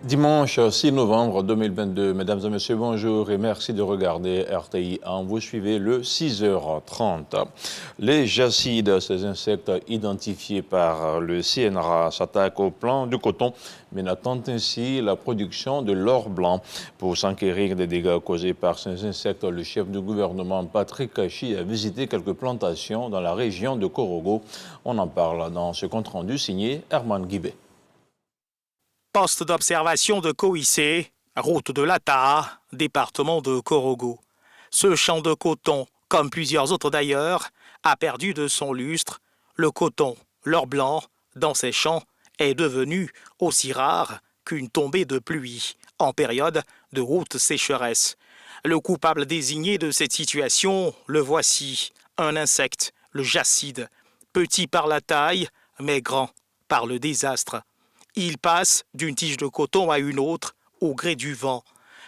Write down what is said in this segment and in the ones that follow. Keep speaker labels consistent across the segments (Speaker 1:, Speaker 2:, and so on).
Speaker 1: Dimanche 6 novembre 2022, mesdames et messieurs, bonjour et merci de regarder RTI 1. Vous suivez le 6h30. Les jacides, ces insectes identifiés par le CNRA, s'attaquent au plant du coton, menacent ainsi la production de l'or blanc. Pour s'enquérir des dégâts causés par ces insectes, le chef du gouvernement, Patrick Kachi, a visité quelques plantations dans la région de Korogo. On en parle dans ce compte-rendu signé Herman Guibé.
Speaker 2: Poste d'observation de Koissé, route de l'Ata, département de Korogo. Ce champ de coton, comme plusieurs autres d'ailleurs, a perdu de son lustre. Le coton, l'or blanc, dans ces champs, est devenu aussi rare qu'une tombée de pluie en période de haute sécheresse. Le coupable désigné de cette situation, le voici, un insecte, le jacide, petit par la taille, mais grand par le désastre. Il passe d'une tige de coton à une autre au gré du vent.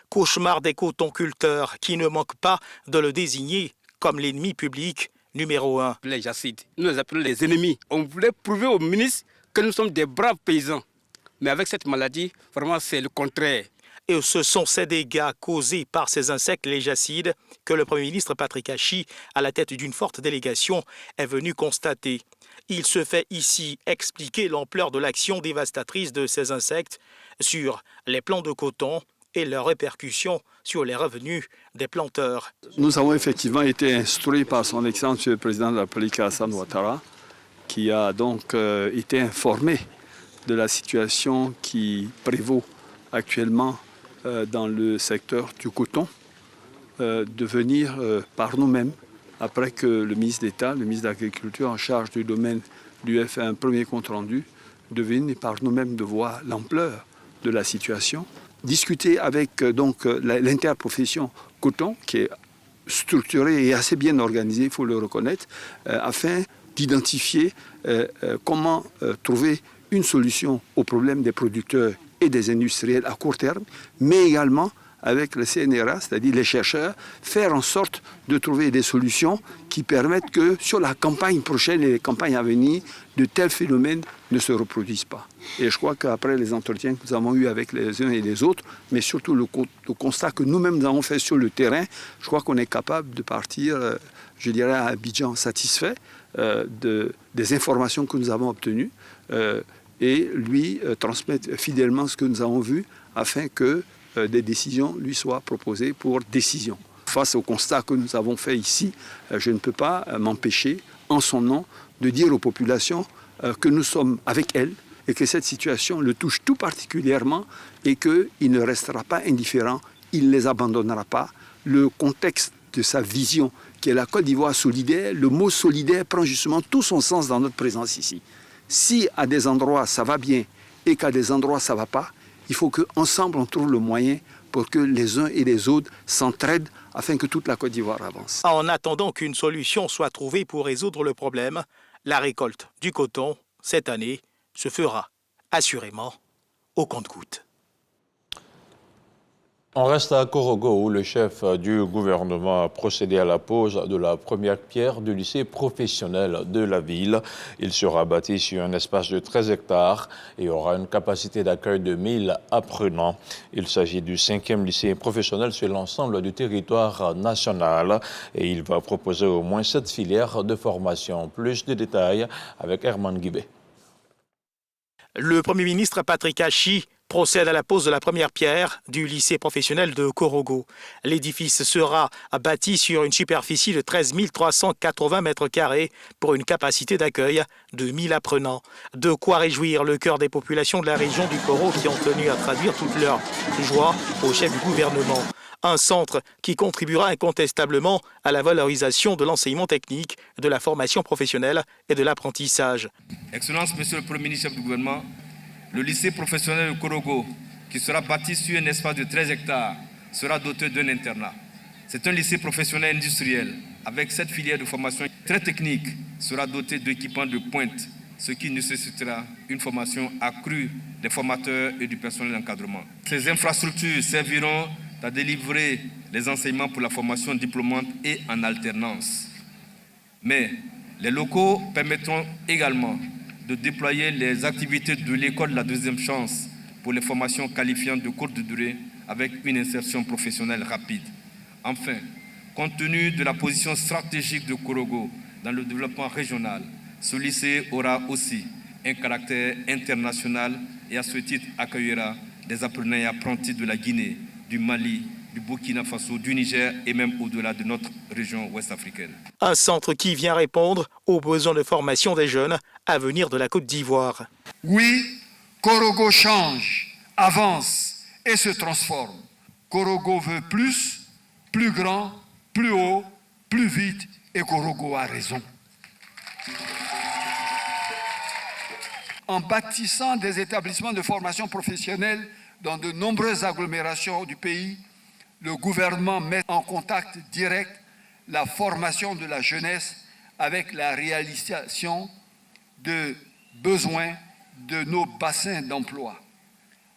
Speaker 2: Cauchemar des cotonculteurs qui ne manquent pas de le désigner comme l'ennemi public numéro 1.
Speaker 3: Les jacides, nous les appelons les ennemis. On voulait prouver au ministre que nous sommes des braves paysans. Mais avec cette maladie, vraiment c'est le contraire.
Speaker 2: Et ce sont ces dégâts causés par ces insectes, les jacides, que le Premier ministre Patrick Kachi, à la tête d'une forte délégation, est venu constater. Il se fait ici expliquer l'ampleur de l'action dévastatrice de ces insectes sur les plants de coton et leurs répercussions sur les revenus des planteurs.
Speaker 4: Nous avons effectivement été instruits par son Excellence le Président de la République Alassane Ouattara, qui a donc été informé de la situation qui prévaut actuellement dans le secteur du coton, de venir par nous-mêmes, après que le ministre d'État, le ministre de l'Agriculture en charge du domaine, lui ait fait un premier compte-rendu, de venir par nous-mêmes de voir l'ampleur de la situation, discuter avec donc l'interprofession coton, qui est structurée et assez bien organisée, il faut le reconnaître, afin d'identifier comment trouver une solution au problème des producteurs et des industriels à court terme, mais également avec le CNRA, c'est-à-dire les chercheurs, faire en sorte de trouver des solutions qui permettent que sur la campagne prochaine et les campagnes à venir, de tels phénomènes ne se reproduisent pas. Et je crois qu'après les entretiens que nous avons eus avec les uns et les autres, mais surtout le constat que nous-mêmes nous avons fait sur le terrain, je crois qu'on est capable de partir, je dirais, à Abidjan satisfait des informations que nous avons obtenues et lui transmettre fidèlement ce que nous avons vu afin que des décisions lui soient proposées pour décision. Face au constat que nous avons fait ici, je ne peux pas m'empêcher, en son nom, de dire aux populations que nous sommes avec elles et que cette situation le touche tout particulièrement et qu'il ne restera pas indifférent, il ne les abandonnera pas. Le contexte de sa vision, qui est la Côte d'Ivoire solidaire, le mot solidaire prend justement tout son sens dans notre présence ici. Si à des endroits ça va bien et qu'à des endroits ça ne va pas, il faut qu'ensemble on trouve le moyen pour que les uns et les autres s'entraident afin que toute la Côte d'Ivoire avance.
Speaker 2: En attendant qu'une solution soit trouvée pour résoudre le problème, la récolte du coton, cette année, se fera assurément au compte-gouttes.
Speaker 1: On reste à Korogo où le chef du gouvernement a procédé à la pose de la première pierre du lycée professionnel de la ville. Il sera bâti sur un espace de 13 hectares et aura une capacité d'accueil de 1000 apprenants. Il s'agit du 5e lycée professionnel sur l'ensemble du territoire national et il va proposer au moins 7 filières de formation. Plus de détails avec Herman Guibé.
Speaker 2: Le Premier ministre Patrick Kachi procède à la pose de la première pierre du lycée professionnel de Korogo. L'édifice sera bâti sur une superficie de 13 380 mètres carrés pour une capacité d'accueil de 1000 apprenants. De quoi réjouir le cœur des populations de la région du Koro qui ont tenu à traduire toute leur joie au chef du gouvernement. Un centre qui contribuera incontestablement à la valorisation de l'enseignement technique, de la formation professionnelle et de l'apprentissage.
Speaker 5: Excellence, Monsieur le Premier ministre du gouvernement, le lycée professionnel de Korogo, qui sera bâti sur un espace de 13 hectares, sera doté d'un internat. C'est un lycée professionnel industriel, avec 7 filières de formation très techniques, sera doté d'équipements de pointe, ce qui nécessitera une formation accrue des formateurs et du personnel d'encadrement. Ces infrastructures serviront à délivrer les enseignements pour la formation diplômante et en alternance. Mais les locaux permettront également de déployer les activités de l'école de la deuxième chance pour les formations qualifiantes de courte durée avec une insertion professionnelle rapide. Enfin, compte tenu de la position stratégique de Korogo dans le développement régional, ce lycée aura aussi un caractère international et à ce titre accueillera des apprenants et apprentis de la Guinée, du Mali, du Burkina Faso, du Niger et même au-delà de notre région ouest-africaine.
Speaker 2: Un centre qui vient répondre aux besoins de formation des jeunes à venir de la Côte d'Ivoire.
Speaker 6: Oui, Korogo change, avance et se transforme. Korogo veut plus grand, plus haut, plus vite et Korogo a raison. En bâtissant des établissements de formation professionnelle dans de nombreuses agglomérations du pays, le gouvernement met en contact direct la formation de la jeunesse avec la réalisation de besoins de nos bassins d'emploi,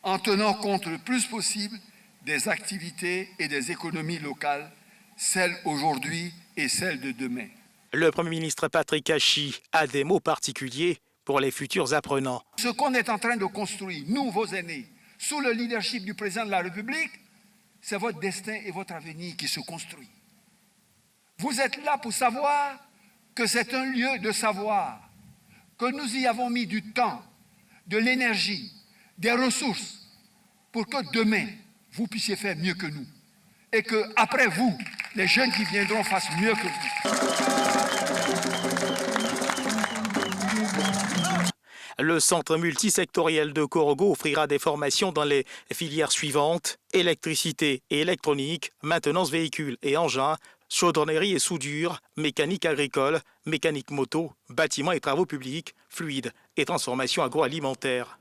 Speaker 6: en tenant compte le plus possible des activités et des économies locales, celles aujourd'hui et celles de demain.
Speaker 2: Le Premier ministre Patrick Hachi a des mots particuliers pour les futurs apprenants.
Speaker 6: Ce qu'on est en train de construire, nous, vos aînés, sous le leadership du président de la République, c'est votre destin et votre avenir qui se construit. Vous êtes là pour savoir que c'est un lieu de savoir, que nous y avons mis du temps, de l'énergie, des ressources, pour que demain, vous puissiez faire mieux que nous. Et qu'après vous, les jeunes qui viendront fassent mieux que vous.
Speaker 2: Le centre multisectoriel de Korogo offrira des formations dans les filières suivantes: électricité et électronique, maintenance véhicules et engins, chaudronnerie et soudure, mécanique agricole, mécanique moto, bâtiments et travaux publics, fluides et transformation agroalimentaire.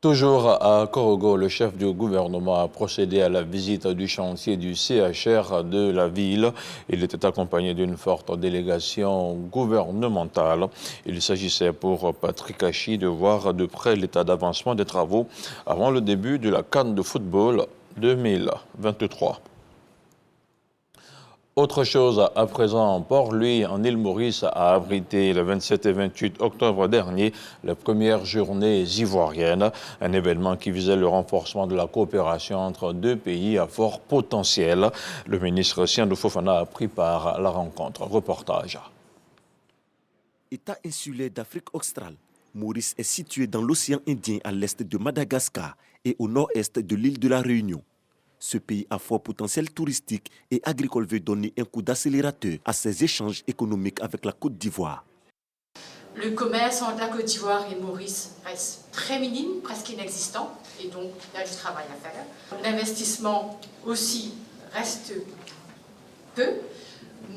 Speaker 1: Toujours à Korogo, le chef du gouvernement a procédé à la visite du chantier du CHR de la ville. Il était accompagné d'une forte délégation gouvernementale. Il s'agissait pour Patrick Hachi de voir de près l'état d'avancement des travaux avant le début de la CAN de football 2023. Autre chose, à présent, Port-Louis, en Île-Maurice, a abrité le 27 et 28 octobre dernier les premières journées ivoiriennes, un événement qui visait le renforcement de la coopération entre deux pays à fort potentiel. Le ministre Siandou Fofana a pris part à la rencontre. Reportage.
Speaker 7: État insulaire d'Afrique australe, Maurice est situé dans l'océan Indien à l'est de Madagascar et au nord-est de l'île de la Réunion. Ce pays à fort potentiel touristique et agricole veut donner un coup d'accélérateur à ses échanges économiques avec la Côte d'Ivoire.
Speaker 8: Le commerce entre la Côte d'Ivoire et Maurice reste très minime, presque inexistant, et donc il y a du travail à faire. L'investissement aussi reste peu,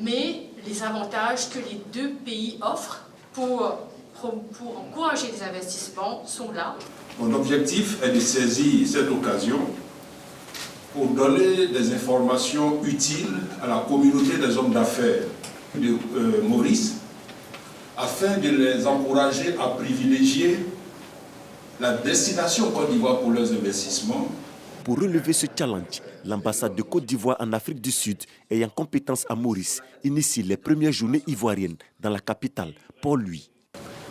Speaker 8: mais les avantages que les deux pays offrent pour encourager les investissements sont là.
Speaker 9: Mon objectif est de saisir cette occasion pour donner des informations utiles à la communauté des hommes d'affaires de Maurice, afin de les encourager à privilégier la destination Côte d'Ivoire pour leurs investissements.
Speaker 7: Pour relever ce challenge, l'ambassade de Côte d'Ivoire en Afrique du Sud, ayant compétence à Maurice, initie les premières journées ivoiriennes dans la capitale, Port-Louis.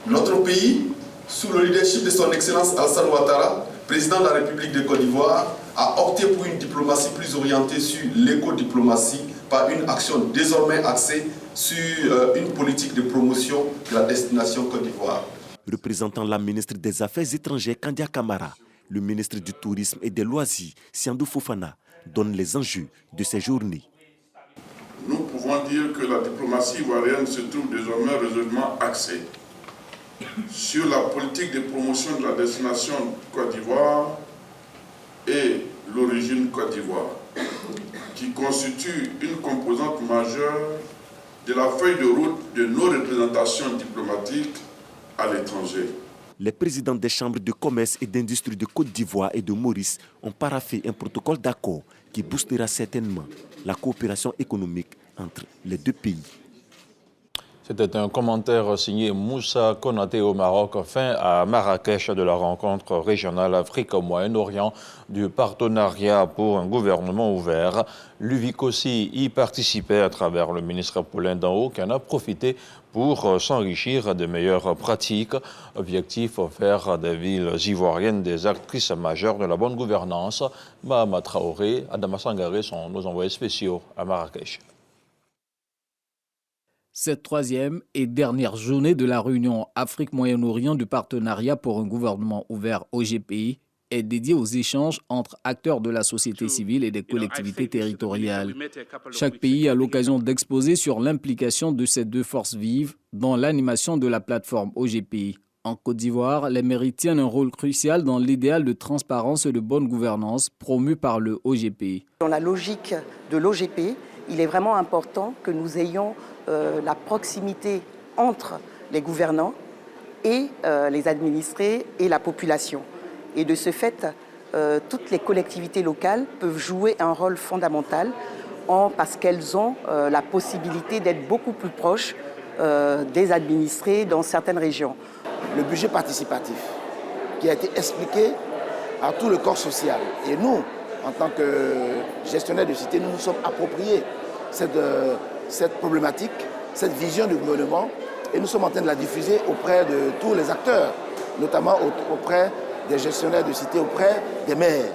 Speaker 10: Notre pays, sous le leadership de son Excellence Alassane Ouattara, président de la République de Côte d'Ivoire, a opté pour une diplomatie plus orientée sur l'éco-diplomatie par une action désormais axée sur une politique de promotion de la destination Côte d'Ivoire.
Speaker 7: Représentant la ministre des Affaires étrangères Kandia Kamara, le ministre du Tourisme et des Loisirs Siandou Fofana donne les enjeux de ces journées.
Speaker 11: Nous pouvons dire que la diplomatie ivoirienne se trouve désormais résolument axée sur la politique de promotion de la destination Côte d'Ivoire et l'origine Côte d'Ivoire, qui constitue une composante majeure de la feuille de route de nos représentations diplomatiques à l'étranger.
Speaker 7: Les présidents des chambres de commerce et d'industrie de Côte d'Ivoire et de Maurice ont paraphé un protocole d'accord qui boostera certainement la coopération économique entre les deux pays.
Speaker 1: C'était un commentaire signé Moussa Konaté au Maroc, fin à Marrakech de la rencontre régionale Afrique-Moyen-Orient du partenariat pour un gouvernement ouvert. L'UVIC aussi y participait à travers le ministre Paulin Danho qui en a profité pour s'enrichir des meilleures pratiques. Objectif, faire des villes ivoiriennes des actrices majeures de la bonne gouvernance. Mahama Traoré, Adama Sangaré sont nos envoyés spéciaux à Marrakech.
Speaker 12: Cette troisième et dernière journée de la réunion Afrique-Moyen-Orient du partenariat pour un gouvernement ouvert OGPI est dédiée aux échanges entre acteurs de la société civile et des collectivités territoriales. Chaque pays a l'occasion d'exposer sur l'implication de ces deux forces vives dans l'animation de la plateforme OGPI. En Côte d'Ivoire, les mairies tiennent un rôle crucial dans l'idéal de transparence et de bonne gouvernance promu par le OGPI.
Speaker 13: Dans la logique de l'OGPI, il est vraiment important que nous ayons la proximité entre les gouvernants et les administrés et la population. Et de ce fait, toutes les collectivités locales peuvent jouer un rôle fondamental parce qu'elles ont la possibilité d'être beaucoup plus proches des administrés dans certaines régions.
Speaker 14: Le budget participatif qui a été expliqué à tout le corps social. Et nous, en tant que gestionnaires de cité, nous nous sommes appropriés cette problématique, cette vision du gouvernement, et nous sommes en train de la diffuser auprès de tous les acteurs, notamment auprès des gestionnaires de cité, auprès des maires.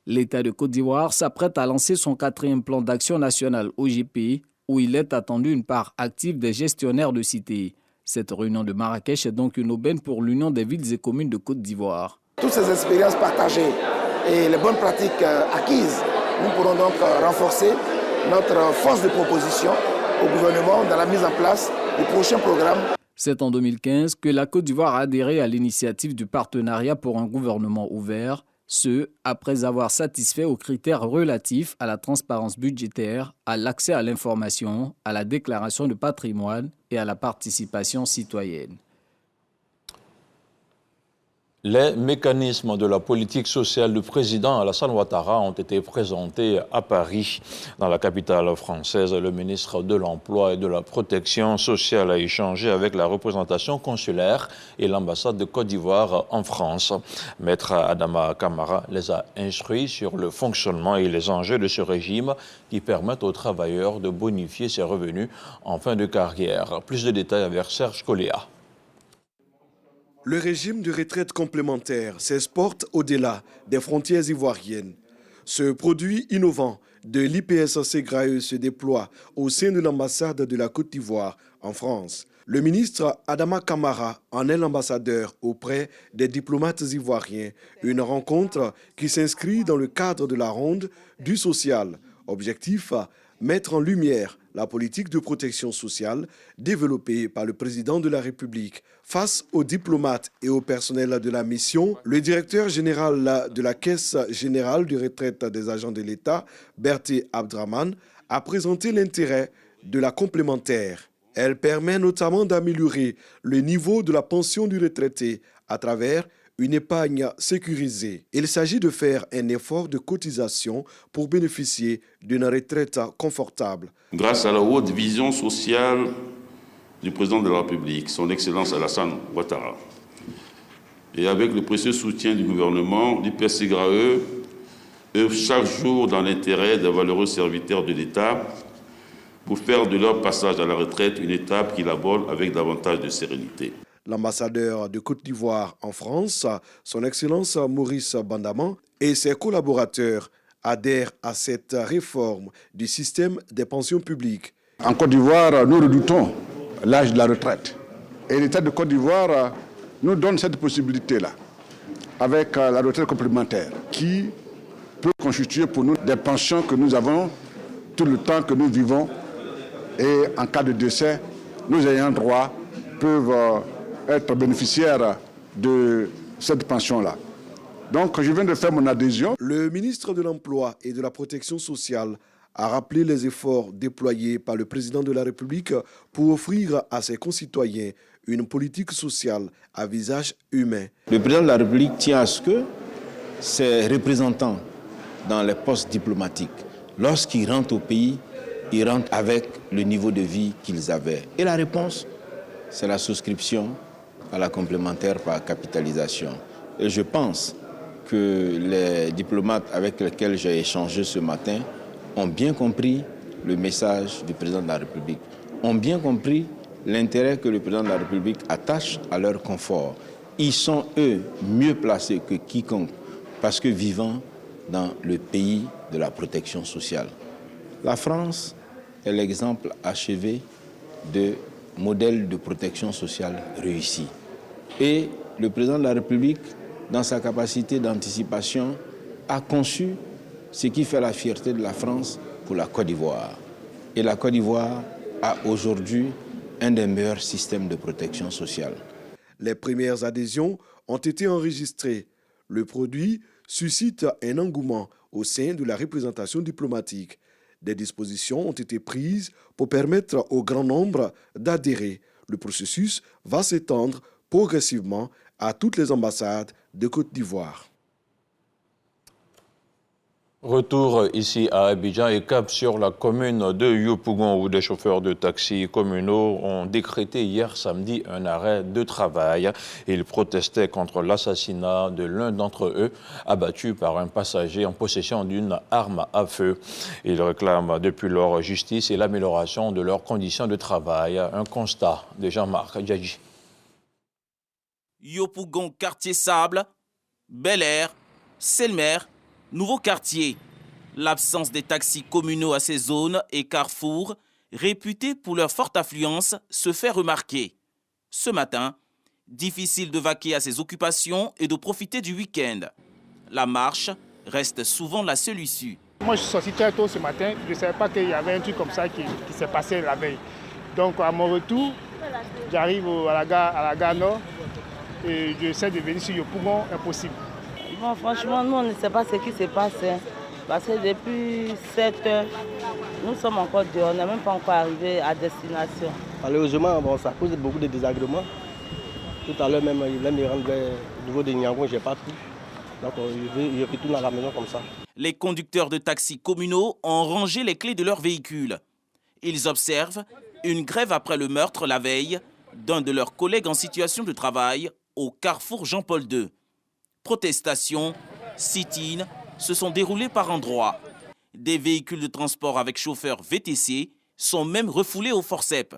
Speaker 12: L'État de Côte d'Ivoire s'apprête à lancer son 4e plan d'action national OGPI, où il est attendu une part active des gestionnaires de cité. Cette réunion de Marrakech est donc une aubaine pour l'Union des villes et communes de Côte d'Ivoire.
Speaker 14: Toutes ces expériences partagées et les bonnes pratiques acquises, nous pourrons donc renforcer notre force de proposition au gouvernement dans la mise en place du prochain programme.
Speaker 12: C'est en 2015 que la Côte d'Ivoire a adhéré à l'initiative du partenariat pour un gouvernement ouvert, ce, après avoir satisfait aux critères relatifs à la transparence budgétaire, à l'accès à l'information, à la déclaration de patrimoine et à la participation citoyenne.
Speaker 1: Les mécanismes de la politique sociale du président Alassane Ouattara ont été présentés à Paris, dans la capitale française. Le ministre de l'Emploi et de la Protection sociale a échangé avec la représentation consulaire et l'ambassade de Côte d'Ivoire en France. Maître Adama Kamara les a instruits sur le fonctionnement et les enjeux de ce régime qui permettent aux travailleurs de bonifier ses revenus en fin de carrière. Plus de détails avec Serge Coléa.
Speaker 15: Le régime de retraite complémentaire s'exporte au-delà des frontières ivoiriennes. Ce produit innovant de l'IPSAC Graeux se déploie au sein de l'ambassade de la Côte d'Ivoire en France. Le ministre Adama Kamara en est l'ambassadeur auprès des diplomates ivoiriens. Une rencontre qui s'inscrit dans le cadre de la ronde du social. Objectif, mettre en lumière la politique de protection sociale développée par le président de la République. Face aux diplomates et au personnel de la mission, le directeur général de la Caisse générale de retraite des agents de l'État, Berté Abdraman, a présenté l'intérêt de la complémentaire. Elle permet notamment d'améliorer le niveau de la pension du retraité à travers une épargne sécurisée. Il s'agit de faire un effort de cotisation pour bénéficier d'une retraite confortable.
Speaker 16: Grâce à la haute vision sociale du président de la République, son Excellence Alassane Ouattara, et avec le précieux soutien du gouvernement, l'IPSAC Graeux œuvre chaque jour dans l'intérêt des valeureux serviteurs de l'État pour faire de leur passage à la retraite une étape qu'ils abordent avec davantage de sérénité.
Speaker 15: L'ambassadeur de Côte d'Ivoire en France, son Excellence Maurice Bandaman, et ses collaborateurs adhèrent à cette réforme du système des pensions publiques.
Speaker 17: En Côte d'Ivoire, nous redoutons l'âge de la retraite. Et l'État de Côte d'Ivoire nous donne cette possibilité-là, avec la retraite complémentaire, qui peut constituer pour nous des pensions que nous avons tout le temps que nous vivons. Et en cas de décès, nous ayant droit peuvent être bénéficiaires de cette pension-là. Donc, je viens de faire mon adhésion.
Speaker 15: Le ministre de l'Emploi et de la Protection sociale a rappelé les efforts déployés par le président de la République pour offrir à ses concitoyens une politique sociale à visage humain.
Speaker 18: Le président de la République tient à ce que ses représentants dans les postes diplomatiques, lorsqu'ils rentrent au pays, ils rentrent avec le niveau de vie qu'ils avaient. Et la réponse c'est la souscription à la complémentaire par capitalisation. Et je pense que les diplomates avec lesquels j'ai échangé ce matin ont bien compris le message du président de la République, ont bien compris l'intérêt que le président de la République attache à leur confort. Ils sont, eux, mieux placés que quiconque, parce que vivant dans le pays de la protection sociale. La France est l'exemple achevé de modèle de protection sociale réussi. Et le président de la République, dans sa capacité d'anticipation, a conçu ce qui fait la fierté de la France pour la Côte d'Ivoire. Et la Côte d'Ivoire a aujourd'hui un des meilleurs systèmes de protection sociale.
Speaker 15: Les premières adhésions ont été enregistrées. Le produit suscite un engouement au sein de la représentation diplomatique. Des dispositions ont été prises pour permettre au grand nombre d'adhérer. Le processus va s'étendre progressivement à toutes les ambassades de Côte d'Ivoire.
Speaker 1: Retour ici à Abidjan et cap sur la commune de Yopougon où des chauffeurs de taxis communaux ont décrété hier samedi un arrêt de travail. Ils protestaient contre l'assassinat de l'un d'entre eux abattu par un passager en possession d'une arme à feu. Ils réclament depuis lors justice et l'amélioration de leurs conditions de travail. Un constat de Jean-Marc Djadji.
Speaker 19: Yopougon, quartier Sable, Bel Air, Selmer, nouveau quartier. L'absence des taxis communaux à ces zones et carrefours, réputés pour leur forte affluence, se fait remarquer. Ce matin, difficile de vaquer à ses occupations et de profiter du week-end. La marche reste souvent la seule issue.
Speaker 20: Moi, je suis sorti très tôt ce matin. Je ne savais pas qu'il y avait un truc comme ça qui s'est passé la veille. Donc, à mon retour, j'arrive à la gare Nord et j'essaie de venir sur Yopougon, impossible.
Speaker 21: Bon, franchement, nous, on ne sait pas ce qui se passe. Parce que depuis 7 heures, nous sommes encore dehors. On n'est même pas encore arrivé à destination.
Speaker 22: Malheureusement, bon, ça cause beaucoup de désagréments. Tout à l'heure même, il voulait me rendre au niveau de Niangon, je n'ai pas pu. Donc, je retourne à la maison comme ça.
Speaker 19: Les conducteurs de taxis communaux ont rangé les clés de leurs véhicules. Ils observent une grève après le meurtre la veille d'un de leurs collègues en situation de travail au carrefour Jean-Paul II. Protestations, sit-in se sont déroulés par endroits. Des véhicules de transport avec chauffeur VTC sont même refoulés au forceps.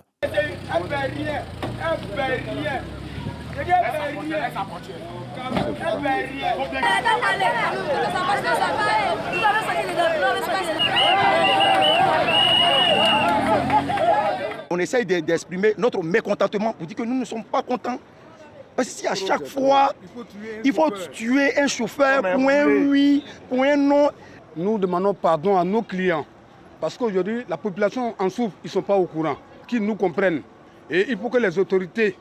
Speaker 14: On essaye d'exprimer notre mécontentement pour dire que nous ne sommes pas contents. Parce que si à chaque fois, il faut tuer un chauffeur pour un oui, pour un non.
Speaker 20: Nous demandons pardon à nos clients. Parce qu'aujourd'hui, la population en souffre, ils ne sont pas au courant. Qu'ils nous comprennent. Et il faut que les autorités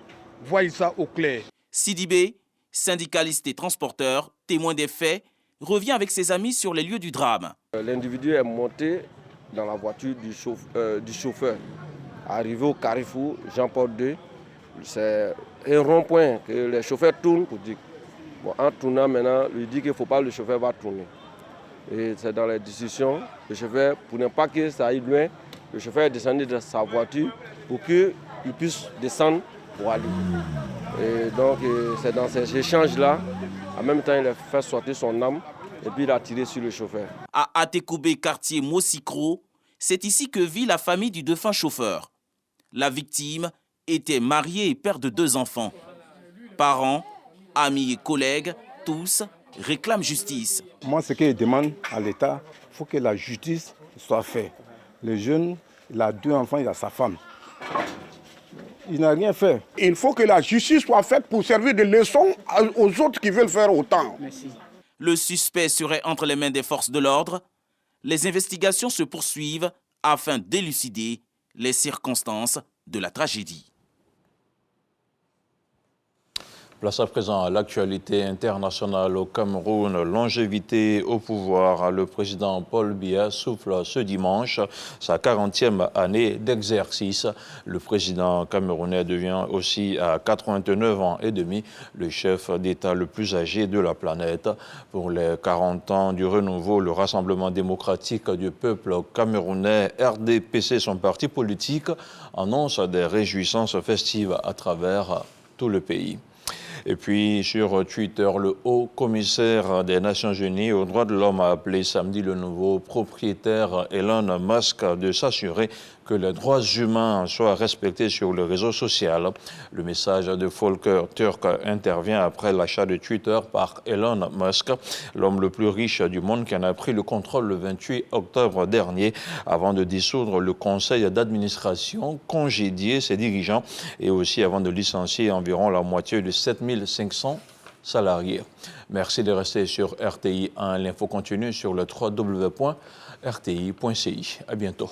Speaker 20: voient ça au clair.
Speaker 19: Sidibé, syndicaliste et transporteur, témoin des faits, revient avec ses amis sur les lieux du drame.
Speaker 22: L'individu est monté dans la voiture du chauffeur. Arrivé au carrefour Jean-Paul II, c'est un rond-point que les chauffeurs tournent pour dire. Bon, en tournant maintenant, il dit qu'il ne faut pas, le chauffeur va tourner. Et c'est dans les discussions, le chauffeur, pour ne pas que ça aille loin, le chauffeur est descendu de sa voiture pour qu'il puisse descendre pour aller. Et donc c'est dans ces échanges-là, en même temps il a fait sortir son arme et puis il a tiré sur le chauffeur.
Speaker 19: À Atekoubé, quartier Mossikro, c'est ici que vit la famille du défunt chauffeur. La victime était marié et père de 2 enfants. Parents, amis et collègues, tous réclament justice.
Speaker 23: Moi, ce que je demande à l'État, il faut que la justice soit faite. Le jeune, il a 2 enfants, il a sa femme. Il n'a rien fait.
Speaker 24: Il faut que la justice soit faite pour servir de leçon aux autres qui veulent faire autant.
Speaker 19: Merci. Le suspect serait entre les mains des forces de l'ordre. Les investigations se poursuivent afin d'élucider les circonstances de la tragédie.
Speaker 1: Place à présent à l'actualité internationale au Cameroun. Longévité au pouvoir. Le président Paul Biya souffle ce dimanche sa 40e année d'exercice. Le président camerounais devient aussi à 89 ans et demi le chef d'État le plus âgé de la planète. Pour les 40 ans du renouveau, le Rassemblement démocratique du peuple camerounais, RDPC, son parti politique, annonce des réjouissances festives à travers tout le pays. Et puis sur Twitter, le haut commissaire des Nations Unies aux droits de l'homme a appelé samedi le nouveau propriétaire Elon Musk de s'assurer que les droits humains soient respectés sur le réseau social. Le message de Volker Turk intervient après l'achat de Twitter par Elon Musk, l'homme le plus riche du monde qui en a pris le contrôle le 28 octobre dernier avant de dissoudre le conseil d'administration, congédier ses dirigeants et aussi avant de licencier environ la moitié de 7500 salariés. Merci de rester sur RTI 1. L'info continue sur le www.rti.ci. À bientôt.